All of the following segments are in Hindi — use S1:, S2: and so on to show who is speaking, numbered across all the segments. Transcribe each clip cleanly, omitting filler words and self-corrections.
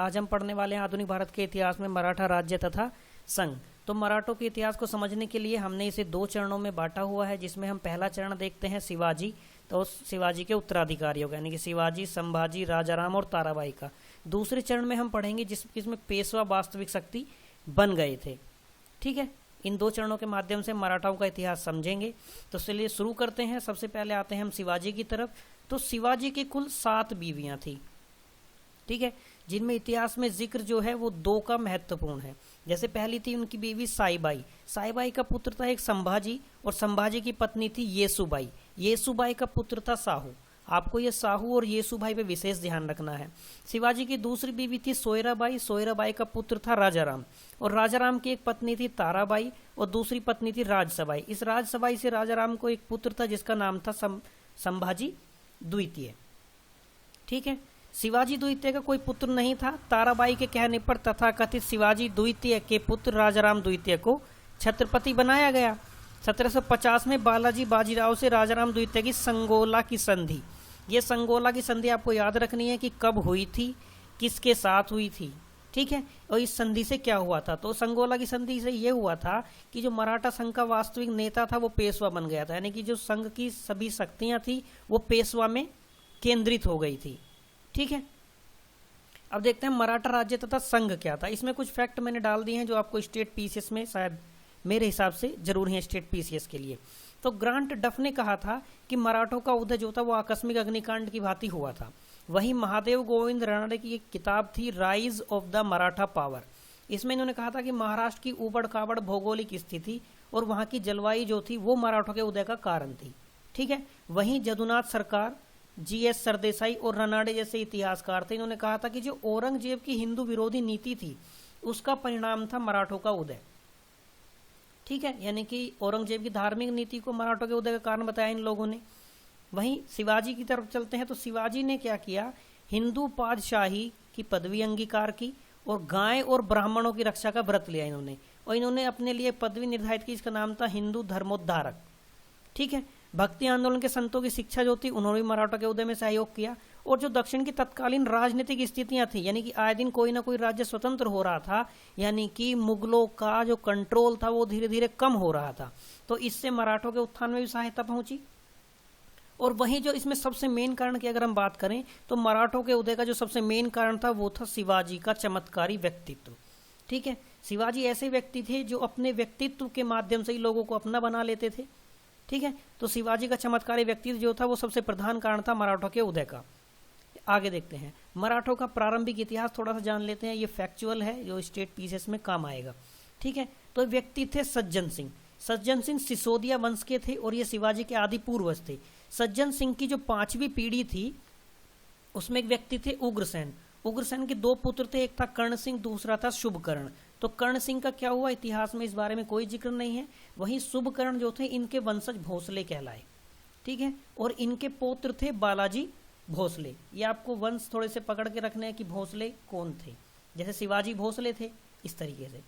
S1: आज हम पढ़ने वाले हैं आधुनिक भारत के इतिहास में मराठा राज्य तथा संघ। तो मराठों के इतिहास को समझने के लिए हमने इसे दो चरणों में बांटा हुआ है, जिसमें हम पहला चरण देखते हैं शिवाजी, तो शिवाजी के उत्तराधिकारियों का, यानी कि शिवाजी, संभाजी, राजाराम और ताराबाई का। दूसरे चरण में हम पढ़ेंगे जिसमें पेशवा वास्तविक शक्ति बन गए थे। ठीक है, इन दो चरणों के माध्यम से मराठाओं का इतिहास समझेंगे। तो चलिए शुरू करते हैं। सबसे पहले आते हैं हम शिवाजी की तरफ। तो शिवाजी की कुल 7 बीवियां थी, ठीक है, जिनमें इतिहास में जिक्र जो है वो 2 का महत्वपूर्ण है। जैसे पहली थी उनकी बीवी साईबाई। साईबाई का पुत्र था एक संभाजी, और संभाजी की पत्नी थी येसुबाई। येसुबाई का पुत्र था साहू। आपको ये साहू और येसुबाई पे विशेष ध्यान रखना है। शिवाजी की दूसरी बीवी थी सोयराबाई। सोयराबाई का पुत्र था राजाराम, और राजाराम की एक पत्नी थी ताराबाई, और दूसरी पत्नी थी राजसबाई। इस राजसबाई से राजाराम को एक पुत्र था जिसका नाम था संभाजी द्वितीय। ठीक है, शिवाजी द्वितीय का कोई पुत्र नहीं था। ताराबाई के कहने पर तथाकथित शिवाजी द्वितीय के पुत्र राजाराम द्वितीय को छत्रपति बनाया गया। 1750 में बालाजी बाजीराव से राजाराम द्वितीय की संगोला की संधि, ये संगोला की संधि आपको याद रखनी है कि कब हुई थी, किसके साथ हुई थी। ठीक है, और इस संधि से क्या हुआ था, तो संगोला की संधि से ये हुआ था कि जो मराठा संघ का वास्तविक नेता था वो पेशवा बन गया था, यानी कि जो संघ की सभी शक्तियां थी वो पेशवा में केंद्रित हो गई थी। ठीक है, अब देखते हैं मराठा राज्य तथा संघ क्या था। इसमें कुछ फैक्ट मैंने डाल दिए हैं जो आपको स्टेट पीसीएस में शायद मेरे हिसाब से जरूर है स्टेट पीसीएस के लिए। तो ग्रांट डफ ने कहा था कि मराठों का उदय जो था वो आकस्मिक अग्निकांड की भांति हुआ था। वहीं महादेव गोविंद रानडे की एक किताब थी rise of the Maratha power. इसमें इन्होंने कहा था कि महाराष्ट्र की उबड़ खाबड़ भौगोलिक स्थिति और वहां की जलवायु जो थी वो मराठों के उदय का कारण थी। ठीक है, वहीं जदुनाथ सरकार, जीएस सरदेसाई और रानडे जैसे इतिहासकार थे, इन्होंने कहा था कि जो औरंगजेब की हिंदू विरोधी नीति थी उसका परिणाम था मराठों का उदय। ठीक है, यानी कि औरंगजेब की धार्मिक नीति को मराठों के उदय का कारण बताया इन लोगों ने। वहीं शिवाजी की तरफ चलते हैं। तो शिवाजी ने क्या किया, हिंदू पादशाही की पदवी अंगीकार की और गाय और ब्राह्मणों की रक्षा का व्रत लिया इन्होंने, और इन्होंने अपने लिए पदवी निर्धारित की, इसका नाम था हिंदू धर्मोद्धारक। ठीक है, भक्ति आंदोलन के संतों की शिक्षा जो थी उन्होंने भी मराठा के उदय में सहयोग किया। और जो दक्षिण की तत्कालीन राजनीतिक स्थितियां थी, यानी कि आए दिन कोई ना कोई राज्य स्वतंत्र हो रहा था, यानी कि मुगलों का जो कंट्रोल था वो धीरे धीरे कम हो रहा था, तो इससे मराठों के उत्थान में भी सहायता पहुंची। और वहीं जो इसमें सबसे मेन कारण की अगर हम बात करें तो मराठों के उदय का जो सबसे मेन कारण था वो था शिवाजी का चमत्कारी व्यक्तित्व। ठीक है, शिवाजी ऐसे व्यक्ति थे जो अपने व्यक्तित्व के माध्यम से ही लोगों को अपना बना लेते थे। ठीक है, तो शिवाजी का चमत्कारी व्यक्तित्व जो था वो सबसे प्रधान कारण था मराठों के उदय का। आगे देखते हैं मराठों का प्रारंभिक इतिहास, थोड़ा सा जान लेते हैं, ये फैक्चुअल है जो स्टेट पीसीएस में काम आएगा। ठीक है, तो व्यक्ति थे सज्जन सिंह। सज्जन सिंह सिसोदिया वंश के थे और ये शिवाजी के आदि पूर्वज थे। सज्जन सिंह की जो 5वीं पीढ़ी थी उसमें एक व्यक्ति थे उग्रसेन। उग्रसेन के 2 पुत्र थे, एक था कर्ण सिंह, दूसरा था शुभकर्ण। तो कर्ण सिंह का क्या हुआ इतिहास में इस बारे में कोई जिक्र नहीं है। वहीं शुभकर्ण जो थे इनके वंशज भोसले कहलाए। ठीक है, और इनके पौत्र थे बालाजी भोसले। ये आपको वंश थोड़े से पकड़ के रखने हैं कि भोसले कौन थे, जैसे शिवाजी भोसले थे इस तरीके से।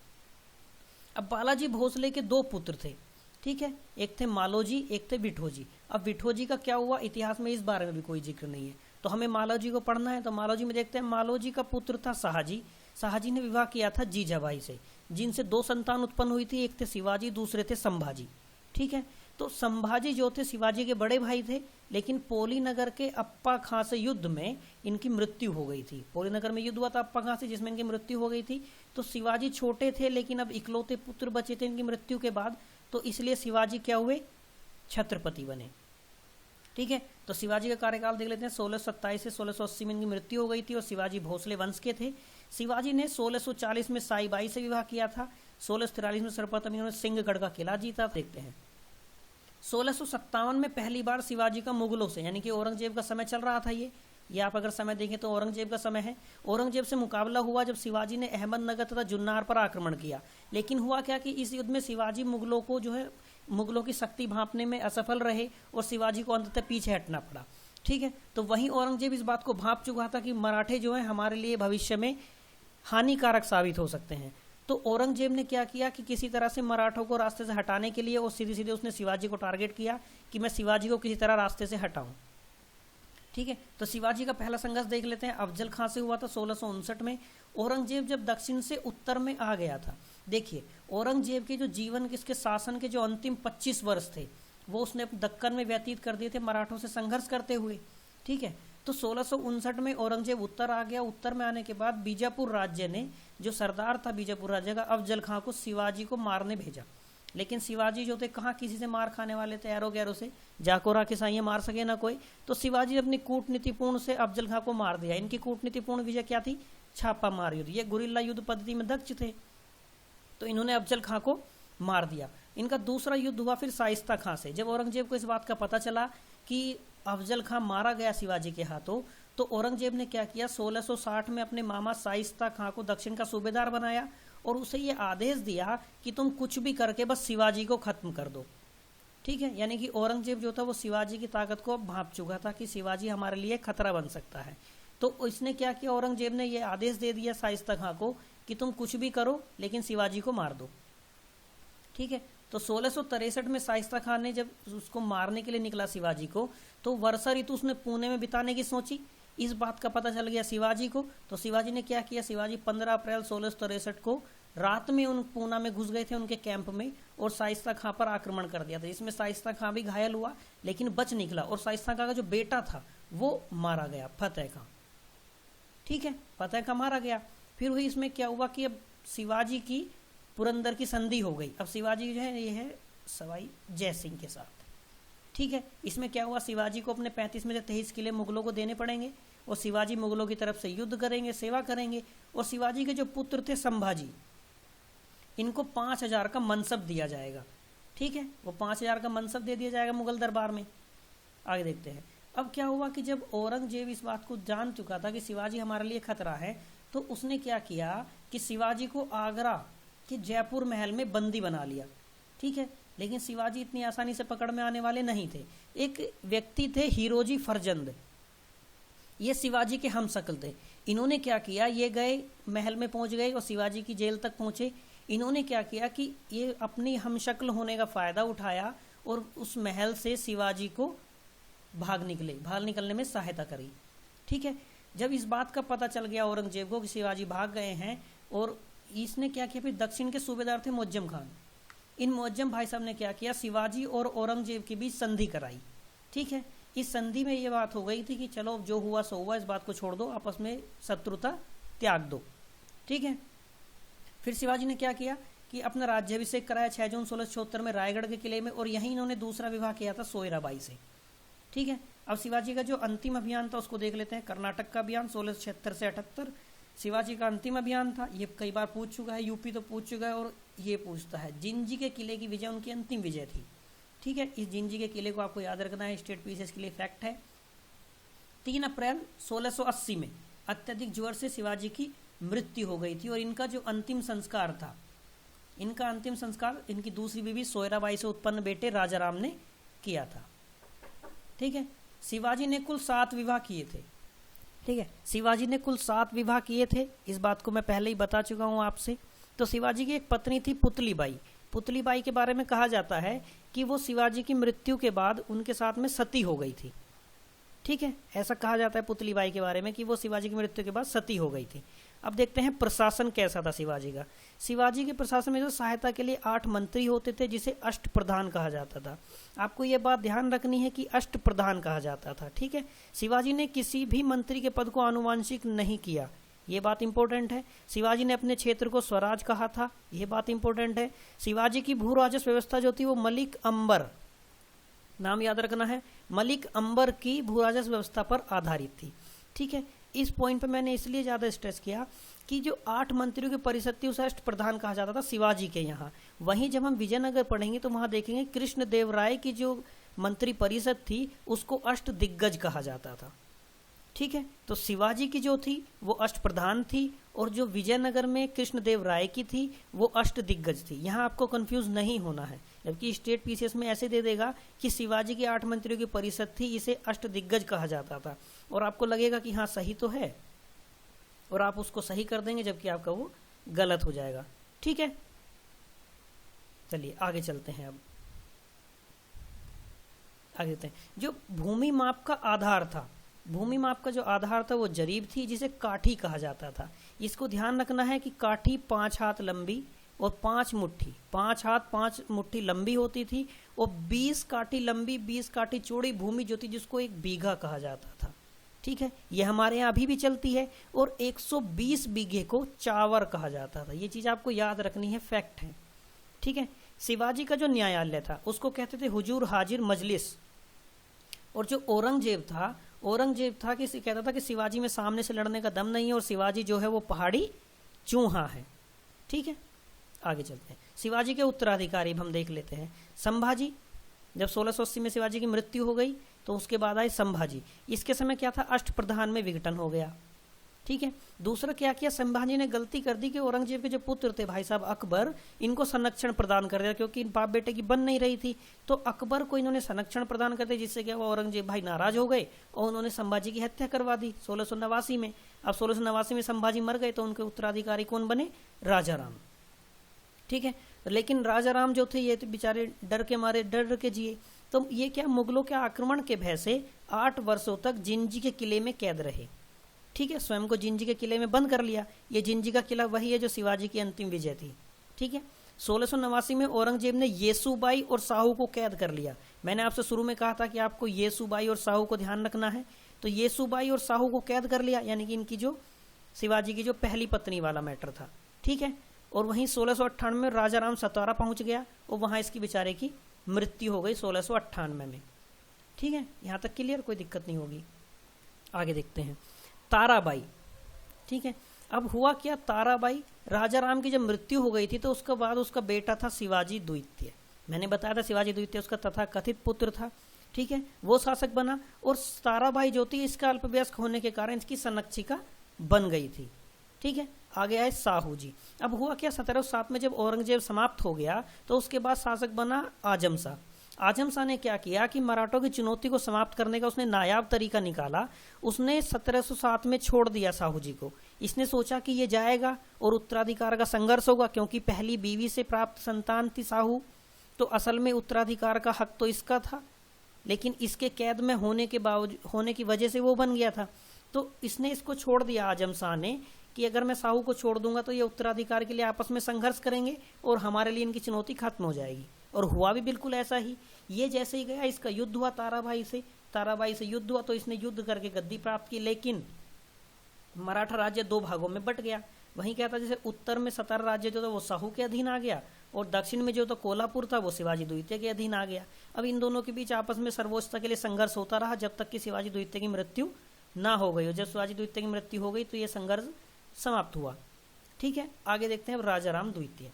S1: अब बालाजी भोसले के 2 पुत्र थे। ठीक है, एक थे मालोजी, एक थे विठोजी। अब विठोजी का क्या हुआ इतिहास में इस बारे में भी कोई जिक्र नहीं है, तो हमें मालोजी को पढ़ना है। तो मालोजी में देखते हैं, मालोजी का पुत्र था शाहजी। शाहजी ने विवाह किया था जीजाबाई से, जिनसे 2 संतान उत्पन्न हुई थी, एक थे शिवाजी, दूसरे थे संभाजी। ठीक है, तो संभाजी जो थे शिवाजी के बड़े भाई थे, लेकिन पोली नगर के अप्पा खां से युद्ध में इनकी मृत्यु हो गई थी। पोली नगर में युद्ध हुआ था अप्पा खां से, जिसमें इनकी मृत्यु हो गई थी। तो शिवाजी छोटे थे लेकिन अब इकलौते पुत्र बचे थे इनकी मृत्यु के बाद, तो इसलिए शिवाजी क्या हुए, छत्रपति बने। ठीक है, तो शिवाजी का कार्यकाल देख लेते हैं। 1627 से 1680 में इनकी मृत्यु हो गई थी और शिवाजी भोसले वंश के थे। शिवाजी ने 1640 में साईबाई से विवाह किया था। 1643 में सर्वप्रथम इन्होंने सिंहगढ़ का किला जीता। देखते हैं 1657 में पहली बार शिवाजी का मुगलों से, यानी कि औरंगजेब का समय चल रहा था, ये आप अगर समय देखें तो औरंगजेब का समय है। औरंगजेब से मुकाबला हुआ जब शिवाजी ने अहमदनगर तथा जुन्नर पर आक्रमण किया। लेकिन हुआ क्या कि इस युद्ध में शिवाजी मुगलों को जो है मुगलों की शक्ति भांपने में असफल रहे और शिवाजी को अंततः पीछे हटना पड़ा। ठीक है, तो वहीं औरंगजेब इस बात को भांप चुका था कि मराठे जो है हमारे लिए भविष्य में हानिकारक साबित हो सकते हैं। तो औरंगजेब ने क्या किया कि किसी तरह से मराठों को रास्ते से हटाने के लिए और सीधे सीधे उसने शिवाजी को टारगेट किया कि मैं शिवाजी को किसी तरह रास्ते से हटाऊं। ठीक है, तो शिवाजी का पहला संघर्ष देख लेते हैं। अफजल खां से हुआ था 1659 में। औरंगजेब जब दक्षिण से उत्तर में आ गया था, देखिए औरंगजेब के जो जीवन के, इसके शासन के जो अंतिम 25 वर्ष थे वो उसने दक्कन में व्यतीत कर दिए थे मराठों से संघर्ष करते हुए। ठीक है, तो 1659 में औरंगजेब उत्तर आ गया। उत्तर में आने के बाद बीजापुर राज्य ने, जो सरदार था बीजापुर राज्य का, अफजल खां को शिवाजी को मारने भेजा। लेकिन शिवाजी जो थे कहाँ किसी से मार खाने वाले थे, एरो गैरो से, जाकोरा के साइए मार सके ना कोई। तो शिवाजी अपनी कूटनीतिपूर्ण से अफजल खां को मार दिया। इनकी कूटनीतिपूर्ण विजय क्या थी? छापा मार युद्ध। ये गुरिल्ला युद्ध पद्धति में दक्ष थे, तो इन्होंने अफजल खां को मार दिया। इनका दूसरा युद्ध हुआ फिर शाइस्ता खां से। जब औरंगजेब को इस बात का पता चला कि अफजल खां मारा गया शिवाजी के हाथों, तो औरंगजेब ने क्या किया, 1660 में अपने मामा शाइस्ता खां को दक्षिण का सूबेदार बनाया और उसे ये आदेश दिया कि तुम कुछ भी करके बस शिवाजी को खत्म कर दो। ठीक है, यानी कि औरंगजेब जो था वो शिवाजी की ताकत को भांप चुका था कि शिवाजी हमारे लिए खतरा बन सकता है। तो इसने क्या किया, औरंगजेब ने ये आदेश दे दिया शाइस्ता खां को कि तुम कुछ भी करो लेकिन शिवाजी को मार दो। ठीक है, तो 1663 में शाइस्ता खान ने जब उसको मारने के लिए निकला शिवाजी को, तो वर्षा ऋतु उसने पुणे में बिताने की सोची। इस बात का पता चल गया शिवाजी को, तो शिवाजी ने क्या किया, शिवाजी 15 अप्रैल 1663 को रात में उन पूना में घुस गए थे उनके कैंप में और शाइस्ता खां पर आक्रमण कर दिया था। इसमें शाइस्ता खां भी घायल हुआ लेकिन बच निकला और शाइस्ता खां का जो बेटा था वो मारा गया, फतेह खां। ठीक है, फतेह खां मारा गया। फिर वही इसमें क्या हुआ कि अब शिवाजी की पुरंदर की संधि हो गई। अब शिवाजी जो है ये है सवाई जय सिंह के साथ। ठीक है, इसमें क्या हुआ, शिवाजी को अपने 35 में से 23 किले मुगलों को देने पड़ेंगे और शिवाजी मुगलों की तरफ से युद्ध करेंगे, सेवा करेंगे। और शिवाजी के जो पुत्र थे संभाजी, इनको 5000 का मनसब दिया जाएगा। ठीक है, वो 5000 का मनसब दे दिया जाएगा मुगल दरबार में। आगे देखते हैं। अब क्या हुआ कि जब औरंगजेब इस बात को जान चुका था कि शिवाजी हमारे लिए खतरा है, तो उसने क्या किया कि शिवाजी को आगरा के जयपुर महल में बंदी बना लिया। ठीक है, लेकिन शिवाजी इतनी आसानी से पकड़ में आने वाले नहीं थे। एक व्यक्ति थे हिरोजी फरजंद, ये शिवाजी के हमशक्ल थे। इन्होंने क्या किया, ये गए महल में पहुंच गए और शिवाजी की जेल तक पहुंचे। इन्होंने क्या किया कि ये अपनी हमशक्ल होने का फायदा उठाया और उस महल से शिवाजी को भाग निकलने में सहायता करी। ठीक है, जब इस बात का पता चल गया औरंगजेब को कि शिवाजी भाग गए हैं, और इसने क्या किया, फिर दक्षिण के सूबेदार थे मुअज्जम खान। इन मुअज्जम भाई साहब ने क्या किया, शिवाजी और औरंगजेब के बीच संधि कराई। ठीक है, इस संधि में ये बात हो गई थी कि चलो जो हुआ सो हुआ, इस बात को छोड़ दो, आपस में शत्रुता त्याग दो। ठीक है, फिर शिवाजी ने क्या किया कि अपना राज्याभिषेक कराया 6 जून 1676 में रायगढ़ के किले में, और यहीं इन्होंने दूसरा विवाह किया था सोयराबाई से। ठीक है, अब शिवाजी का जो अंतिम अभियान था उसको देख लेते हैं। कर्नाटक का अभियान 1676 से 78 शिवाजी का अंतिम अभियान था। ये कई बार पूछ चुका है, यूपी तो पूछ चुका है और ये पूछता है। जिंजी के किले की विजय उनकी अंतिम विजय थी। ठीक है, इस जिंजी के किले को आपको याद रखना है, स्टेट पीसीएस के लिए फैक्ट है। 3 अप्रैल 1680 में अत्यधिक ज्वर से शिवाजी की मृत्यु हो गई थी और इनका जो अंतिम संस्कार था, इनका अंतिम संस्कार इनकी दूसरी बीवी सोयराबाई से उत्पन्न बेटे राजाराम ने किया था। ठीक है, शिवाजी ने कुल 7 विवाह किए थे। ठीक है, शिवाजी ने कुल 7 विवाह किए थे, इस बात को मैं पहले ही बता चुका हूं आपसे। तो शिवाजी की एक पत्नी थी पुतलीबाई। पुतलीबाई के बारे में कहा जाता है कि वो शिवाजी की मृत्यु के बाद उनके साथ में सती हो गई थी। ठीक है, ऐसा कहा जाता है पुतलीबाई के बारे में कि वो शिवाजी की मृत्यु के बाद सती हो गई थी। अब देखते हैं प्रशासन कैसा था शिवाजी का। शिवाजी के प्रशासन में जो सहायता के लिए 8 मंत्री होते थे, जिसे अष्ट प्रधान कहा जाता था। आपको ये बात ध्यान रखनी है कि अष्ट प्रधान कहा जाता था। ठीक है, शिवाजी ने किसी भी मंत्री के पद को आनुवंशिक नहीं किया, ये बात इंपॉर्टेंट है। शिवाजी ने अपने क्षेत्र को स्वराज कहा था, ये बात इंपॉर्टेंट है। शिवाजी की भू राजस्व व्यवस्था जो थी वो मलिक अंबर, नाम याद रखना है, मलिक अंबर की भू राजस्व व्यवस्था पर आधारित थी। ठीक है, इस पॉइंट पे मैंने इसलिए ज्यादा स्ट्रेस किया कि जो 8 मंत्रियों की परिषद थी उसे अष्ट प्रधान कहा जाता था शिवाजी के यहाँ। वहीं जब हम विजयनगर पढ़ेंगे तो वहां देखेंगे कृष्ण देव राय की जो मंत्री परिषद थी उसको अष्ट दिग्गज कहा जाता था। ठीक है, तो शिवाजी की जो थी वो अष्ट प्रधान थी और जो विजयनगर में कृष्णदेव राय की थी वो अष्ट दिग्गज थी। यहाँ आपको कंफ्यूज नहीं होना है, जबकि स्टेट पीसीएस में ऐसे दे देगा कि शिवाजी की 8 मंत्रियों की परिषद थी, इसे अष्ट दिग्गज कहा जाता था, और आपको लगेगा कि हाँ सही तो है और आप उसको सही कर देंगे, जबकि आपका वो गलत हो जाएगा। ठीक है, चलिए आगे चलते हैं। अब आगे देखते हैं जो भूमि माप का आधार था भूमि माप का जो आधार था वो जरीब थी, जिसे काठी कहा जाता था। इसको ध्यान रखना है कि काठी 5 हाथ लंबी और 5 मुट्ठी, 5 हाथ 5 मुट्ठी लंबी होती थी, और 20 काठी लंबी 20 काठी चौड़ी भूमि जो थी, जिसको एक बीघा कहा जाता था। ठीक है, ये हमारे यहाँ अभी भी चलती है। और 120 बीघे को चावर कहा जाता था। ये चीज आपको याद रखनी है, फैक्ट है। ठीक है, शिवाजी का जो न्यायालय था उसको कहते थे हुजूर हाजिर मजलिस। और जो औरंगजेब था कि कहता था कि शिवाजी में सामने से लड़ने का दम नहीं है, और शिवाजी जो है वो पहाड़ी चूहा है। ठीक है, आगे चलते हैं। शिवाजी के उत्तराधिकारी हम देख लेते हैं। संभाजी, जब 1680 में शिवाजी की मृत्यु हो गई तो उसके बाद आए संभाजी। इसके समय क्या था, अष्टप्रधान में विघटन हो गया। ठीक है, दूसरा क्या किया, संभाजी ने गलती कर दी कि औरंगजेब के जो पुत्र थे भाई साहब अकबर, इनको संरक्षण प्रदान कर दिया, क्योंकि इन बाप बेटे की बन नहीं रही थी। तो अकबर को इन्होंने संरक्षण प्रदान कर दिया, जिससे क्या हुआ, औरंगजेब भाई नाराज हो गए और उन्होंने संभाजी की हत्या करवा दी 1689 में। अब 1689 में संभाजी मर गए तो उनके उत्तराधिकारी कौन बने, राजाराम। ठीक है, लेकिन राजाराम जो थे ये तो बेचारे डर के मारे डर के जिए। तो ये क्या, मुगलों के आक्रमण के भय से 8 वर्षों तक जिंजी के किले में कैद रहे। ठीक है, स्वयं को जिंजी के किले में बंद कर लिया। ये जिंजी का किला वही है जो शिवाजी की अंतिम विजय थी। ठीक है, 1689 में औरंगजेब ने येसुबाई और साहू को कैद कर लिया। मैंने आपसे शुरू में कहा था कि आपको येसुबाई और साहू को ध्यान रखना है। तो येसुबाई और साहू को कैद कर लिया, यानी कि इनकी जो शिवाजी की जो पहली पत्नी वाला मैटर था। ठीक है, और वहीं 1698 में राजाराम सतारा पहुंच गया और वहां इसकी बेचारे की मृत्यु हो गई 1698 में। ठीक है, यहां तक क्लियर, कोई दिक्कत नहीं होगी। आगे देखते हैं, ताराबाई। ठीक है, अब हुआ क्या, ताराबाई, राजाराम की जब मृत्यु हो गई थी तो उसके बाद उसका बेटा था शिवाजी द्वितीय। मैंने बताया था शिवाजी द्वितीय उसका तथाकथित पुत्र था। ठीक है, वो शासक बना, और ताराबाई जो थी इसका अल्पवयस्क होने के कारण इसकी संरक्षिका बन गई थी। ठीक है, आगे आए साहू जी। अब हुआ क्या, 1707 में जब औरंगजेब समाप्त हो गया तो उसके बाद शासक बना आजम शाह। आजम शाह ने क्या किया कि मराठों की चुनौती को समाप्त करने का उसने नायाब तरीका निकाला। उसने 1707 में छोड़ दिया साहू जी को। इसने सोचा कि ये जाएगा और उत्तराधिकार का संघर्ष होगा, क्योंकि पहली बीवी से प्राप्त संतान थी साहू, तो असल में उत्तराधिकार का हक तो इसका था, लेकिन इसके कैद में होने की वजह से वो बन गया था। तो इसने इसको छोड़ दिया आजम शाह ने कि अगर मैं साहू को छोड़ दूंगा तो ये उत्तराधिकार के लिए आपस में संघर्ष करेंगे और हमारे लिए इनकी चुनौती खत्म हो जाएगी। और हुआ भी बिल्कुल ऐसा ही। ये जैसे ही गया, इसका युद्ध हुआ ताराबाई से युद्ध हुआ, तो इसने युद्ध करके गद्दी प्राप्त की। लेकिन मराठा राज्य 2 भागों में बट गया। वहीं क्या था, जैसे उत्तर में सतारा राज्य जो था वो साहू के अधीन आ गया, और दक्षिण में जो तो कोल्हापुर था वो शिवाजी द्वितीय के अधीन आ गया। अब इन दोनों के बीच आपस में सर्वोच्चता के लिए संघर्ष होता रहा, जब तक कि शिवाजी द्वितीय की मृत्यु ना हो गई। और जब शिवाजी द्वितीय की मृत्यु हो गई तो ये संघर्ष समाप्त हुआ। ठीक है, आगे देखते हैं अब राजाराम द्वितीय।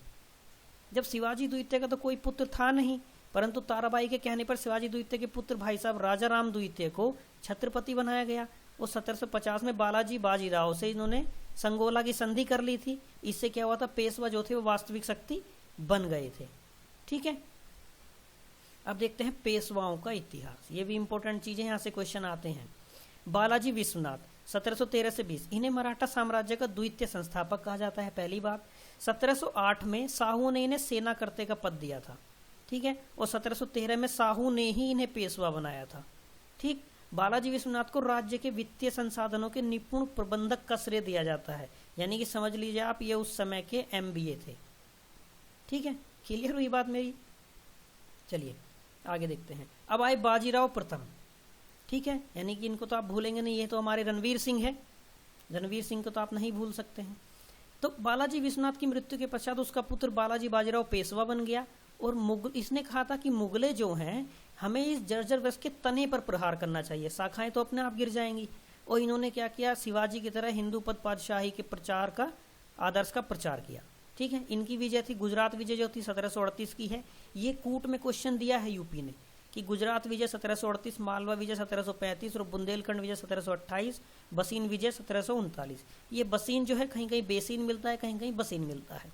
S1: जब शिवाजी द्वितीय का तो कोई पुत्र था नहीं, परंतु ताराबाई के कहने पर शिवाजी द्वितीय के पुत्र भाई साहब राजाराम द्वितीय को छत्रपति बनाया गया। और 1750 में बालाजी बाजीराव से इन्होंने संगोला की संधि कर ली थी। इससे क्या हुआ था, पेशवा जो थे वो वास्तविक शक्ति बन गए थे। ठीक है, अब देखते हैं पेशवाओं का इतिहास। ये भी इंपॉर्टेंट चीजें, यहाँ से क्वेश्चन आते हैं। बालाजी विश्वनाथ 1713 से 20, इन्हें मराठा साम्राज्य का द्वितीय संस्थापक कहा जाता है। पहली बात, 1708 में साहू ने इन्हें सेना करते का पद दिया था। ठीक है, और 1713 में साहू ने ही इन्हें पेशवा बनाया था। ठीक, बालाजी विश्वनाथ को राज्य के वित्तीय संसाधनों के निपुण प्रबंधक का श्रेय दिया जाता है, यानी कि समझ लीजिए आप ये उस समय के MBA थे। ठीक है, क्लियर हुई बात मेरी। चलिए आगे देखते हैं। अब आए बाजीराव प्रथम। ठीक है, यानी कि इनको तो आप भूलेंगे नहीं, ये तो हमारे रणवीर सिंह है। रणवीर सिंह को तो आप नहीं भूल सकते हैं। तो बालाजी विश्वनाथ की मृत्यु के पश्चात उसका पुत्र बालाजी बाजीराव पेशवा बन गया। और इसने कहा था कि मुगले जो हैं हमें इस जर्जर वृक्ष के तने पर प्रहार करना चाहिए, शाखाएं तो अपने आप गिर जाएंगी। और इन्होंने क्या किया, शिवाजी की तरह हिंदू पद पातशाही के प्रचार का आदर्श का प्रचार किया। ठीक है, इनकी विजय थी, गुजरात विजय जो थी 1738 की है। ये कूट में क्वेश्चन दिया है यूपी ने कि गुजरात विजय 1738, मालवा विजय 1735 और बुंदेलखंड विजय 1728, बसीन विजय 1739। ये बसीन जो है कहीं कहीं बेसीन मिलता है, कहीं कहीं बसीन मिलता है।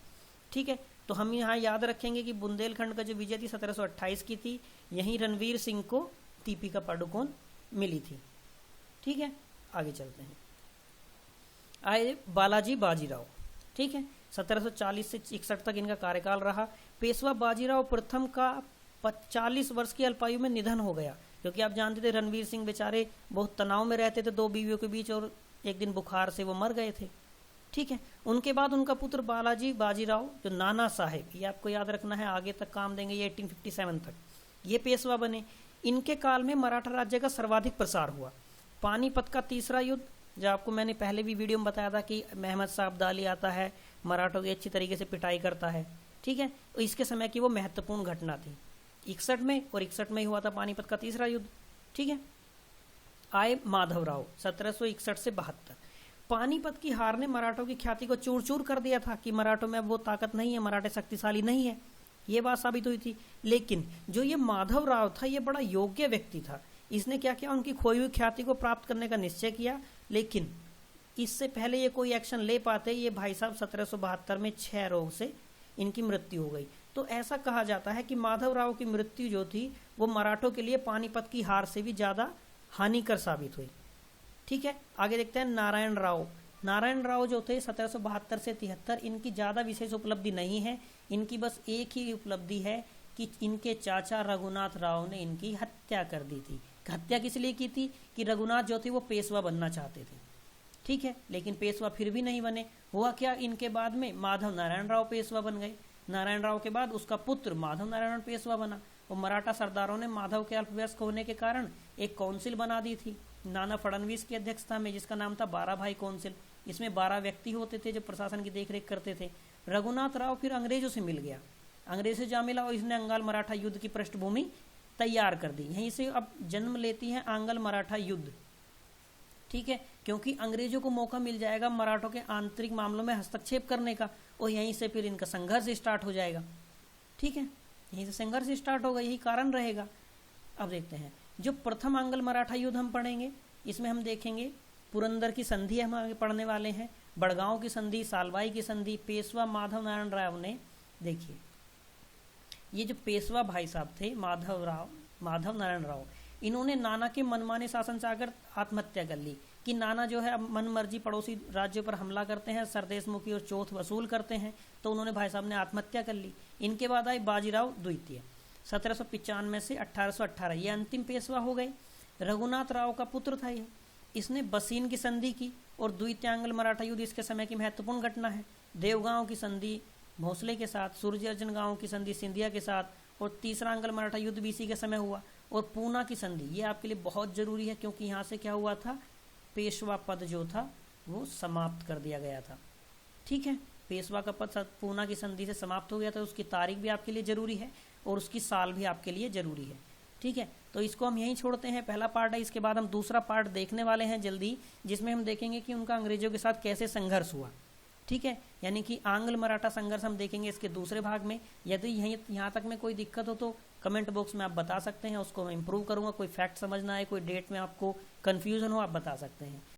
S1: ठीक है, तो हम यहाँ याद रखेंगे कि बुंदेलखंड का जो विजय थी 1728 की थी, यहीं रणवीर सिंह को दीपिका पादुकोण मिली थी। ठीक है, आगे चलते हैं। आए बालाजी बाजीराव। ठीक है, 1740 से 61 तक इनका कार्यकाल रहा। पेशवा बाजीराव प्रथम का 40 वर्ष की अल्पायु में निधन हो गया। क्योंकि आप जानते थे रणवीर सिंह बेचारे बहुत तनाव में रहते थे दो बीवियों के बीच, और एक दिन बुखार से वो मर गए थे। ठीक है, उनके बाद उनका पुत्र बालाजी बाजीराव जो नाना साहेब, ये आपको याद रखना है, आगे तक काम देंगे, ये 1857 तक ये पेशवा बने। इनके काल में मराठा राज्य का सर्वाधिक प्रसार हुआ। पानीपत का तीसरा युद्ध, जो आपको मैंने पहले भी वीडियो में बताया था कि महमद साहब अब्दाली आता है, मराठों की अच्छी तरीके से पिटाई करता है। ठीक है, तो इसके समय की वो महत्वपूर्ण घटना थी 61 में, और 61 में ही हुआ था पानीपत का तीसरा युद्ध। ठीक है, आए माधवराव 1761 से 72। पानीपत की हार ने मराठों की ख्याति को चूर चूर कर दिया था कि मराठों में अब वो ताकत नहीं है, मराठे शक्तिशाली नहीं है, ये बात साबित हुई थी। लेकिन जो ये माधवराव था ये बड़ा योग्य व्यक्ति था। इसने क्या किया, उनकी खोई हुई ख्याति को प्राप्त करने का निश्चय किया। लेकिन इससे पहले ये कोई एक्शन ले पाते, ये भाई साहब 1772 में 6 रोग से इनकी मृत्यु हो गई। तो ऐसा कहा जाता है कि माधवराव की मृत्यु जो थी वो मराठों के लिए पानीपत की हार से भी ज्यादा हानिकर साबित हुई। ठीक है, आगे देखते हैं नारायण राव। नारायण राव जो थे 1772 से 73, इनकी ज्यादा विशेष उपलब्धि नहीं है। इनकी बस एक ही उपलब्धि है कि इनके चाचा रघुनाथ राव ने इनकी हत्या कर दी थी। हत्या किस लिए की थी कि रघुनाथ जो थे वो पेशवा बनना चाहते थे। ठीक है, लेकिन पेशवा फिर भी नहीं बने। हुआ क्या, इनके बाद में माधव नारायण राव पेशवा बन गए। नारायण राव के बाद उसका पुत्र माधव नारायण पेशवा बना। और मराठा सरदारों ने माधव के अल्पवयस्क होने के कारण एक काउंसिल बना दी थी नाना फडणवीस की अध्यक्षता में, जिसका नाम था 12 भाई काउंसिल। इसमें 12 व्यक्ति होते थे जो प्रशासन की देखरेख करते थे। रघुनाथ राव फिर अंग्रेजों से मिल गया, अंग्रेज से जा मिला, और इसने अंगाल मराठा युद्ध की पृष्ठभूमि तैयार कर दी। यहीं से अब जन्म लेती है आंगल मराठा युद्ध। ठीक है, क्योंकि अंग्रेजों को मौका मिल जाएगा मराठों के आंतरिक मामलों में हस्तक्षेप करने का, और यहीं से फिर इनका संघर्ष स्टार्ट हो जाएगा। ठीक है, यहीं से संघर्ष स्टार्ट होगा, यही कारण रहेगा। अब देखते हैं जो प्रथम आंगल मराठा युद्ध हम पढ़ेंगे, इसमें हम देखेंगे पुरंदर की संधि हम आगे पढ़ने वाले हैं, बड़गांव की संधि, सालबाई की संधि, पेशवा माधव नारायण राव ने। देखिए ये जो पेशवा भाई साहब थे माधव नारायण राव, इन्होंने नाना के मनमाने शासन से आकर आत्महत्या कर ली कि नाना जो है अब मन मर्जी पड़ोसी राज्यों पर हमला करते हैं, सरदेशमुखी और चौथ वसूल करते हैं, तो उन्होंने भाई साहब ने आत्महत्या कर ली। इनके बाद आए बाजीराव द्वितीय 1795 से 1818, ये अंतिम पेशवा हो गए। रघुनाथ राव का पुत्र था ये, इसने बसीन की संधि की, और द्वितीय आंगल मराठा युद्ध इसके समय की महत्वपूर्ण घटना है। देवगांव की संधि भोसले के साथ, सूर्यअर्जन गांव की संधि सिंधिया के साथ, और तीसरा आंगल मराठा युद्ध भी इसी के समय हुआ। और पूना की संधि ये आपके लिए बहुत जरूरी है, क्योंकि यहाँ से क्या हुआ था, पेशवा पद जो था वो समाप्त कर दिया गया था। ठीक है, पेशवा का पद पूना की संधि से समाप्त हो गया था। उसकी तारीख भी आपके लिए जरूरी है, और उसकी साल भी आपके लिए जरूरी है। ठीक है, तो इसको हम यहीं छोड़ते हैं, पहला पार्ट है। इसके बाद हम दूसरा पार्ट देखने वाले हैं जल्दी, जिसमें हम देखेंगे कि उनका अंग्रेजों के साथ कैसे संघर्ष हुआ। ठीक है, यानी कि आंग्ल मराठा संघर्ष हम देखेंगे इसके दूसरे भाग में। यदि यहाँ तक में कोई दिक्कत हो तो कमेंट बॉक्स में आप बता सकते हैं, उसको मैं इंप्रूव करूंगा। कोई फैक्ट समझना है, कोई डेट में आपको कंफ्यूजन हो, आप बता सकते हैं।